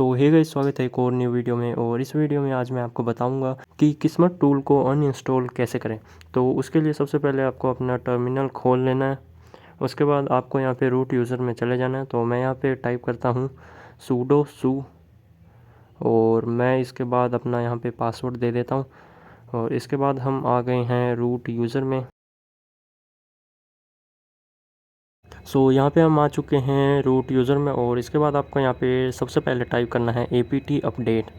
तो hey guys, स्वागत है एक और न्यू वीडियो में। और इस वीडियो में आज मैं आपको बताऊंगा कि किस्मत टूल को अनइंस्टॉल कैसे करें। तो उसके लिए सबसे पहले आपको अपना टर्मिनल खोल लेना है। उसके बाद आपको यहाँ पे रूट यूज़र में चले जाना है। तो मैं यहाँ पे टाइप करता हूँ sudo su और मैं इसके बाद अपना यहाँ पे पासवर्ड दे देता हूँ। और इसके बाद हम आ गए हैं रूट यूज़र में। यहाँ पे हम आ चुके हैं रूट यूज़र में। और इसके बाद आपको यहाँ पे सबसे पहले टाइप करना है apt अपडेट।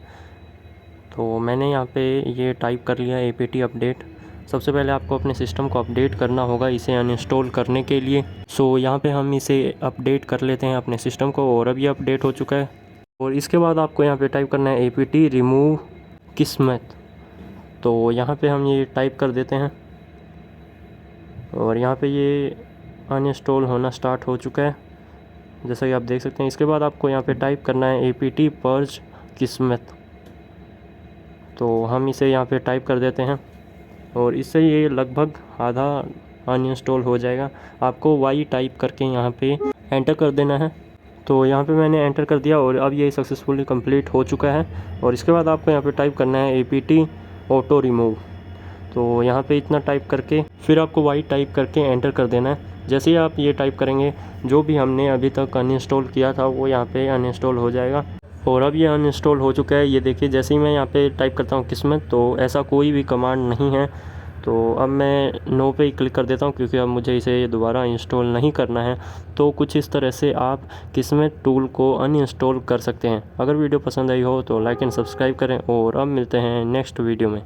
तो मैंने यहाँ पे ये टाइप कर लिया apt अपडेट। सबसे पहले आपको अपने सिस्टम को अपडेट करना होगा इसे अनइंस्टॉल करने के लिए। यहाँ पे हम इसे अपडेट कर लेते हैं अपने सिस्टम को। और अब ये अपडेट हो चुका है। और इसके बाद आपको यहाँ पे टाइप करना है apt रिमूव किस्मत। तो यहाँ पे हम ये टाइप कर देते हैं और यहाँ पे ये अनइंस्टॉल होना स्टार्ट हो चुका है, जैसा कि आप देख सकते हैं। इसके बाद आपको यहाँ पे टाइप करना है apt पर्ज किस्मत। तो हम इसे यहाँ पे टाइप कर देते हैं और इससे ये लगभग आधा अनइंस्टॉल हो जाएगा। आपको वाई टाइप करके यहाँ पे एंटर कर देना है। तो यहाँ पे मैंने एंटर कर दिया और अब ये सक्सेसफुली कंप्लीट हो चुका है। और इसके बाद आपको यहाँ पे टाइप करना है apt ऑटो रिमूव। तो यहाँ पे इतना टाइप करके फिर आपको वाई टाइप करके एंटर कर देना है। जैसे ही आप ये टाइप करेंगे जो भी हमने अभी तक अनइंस्टॉल किया था वो यहाँ पे अनइंस्टॉल हो जाएगा। और अब ये अनइंस्टॉल हो चुका है। ये देखिए, जैसे ही मैं यहाँ पे टाइप करता हूँ किस्मत, तो ऐसा कोई भी कमांड नहीं है। तो अब मैं नो पे ही क्लिक कर देता हूँ क्योंकि अब मुझे इसे दोबारा इंस्टॉल नहीं करना है। तो कुछ इस तरह से आप किस्मत टूल को अनइंस्टॉल कर सकते हैं। अगर वीडियो पसंद आई हो तो लाइक एंड सब्सक्राइब करें और अब मिलते हैं नेक्स्ट वीडियो में।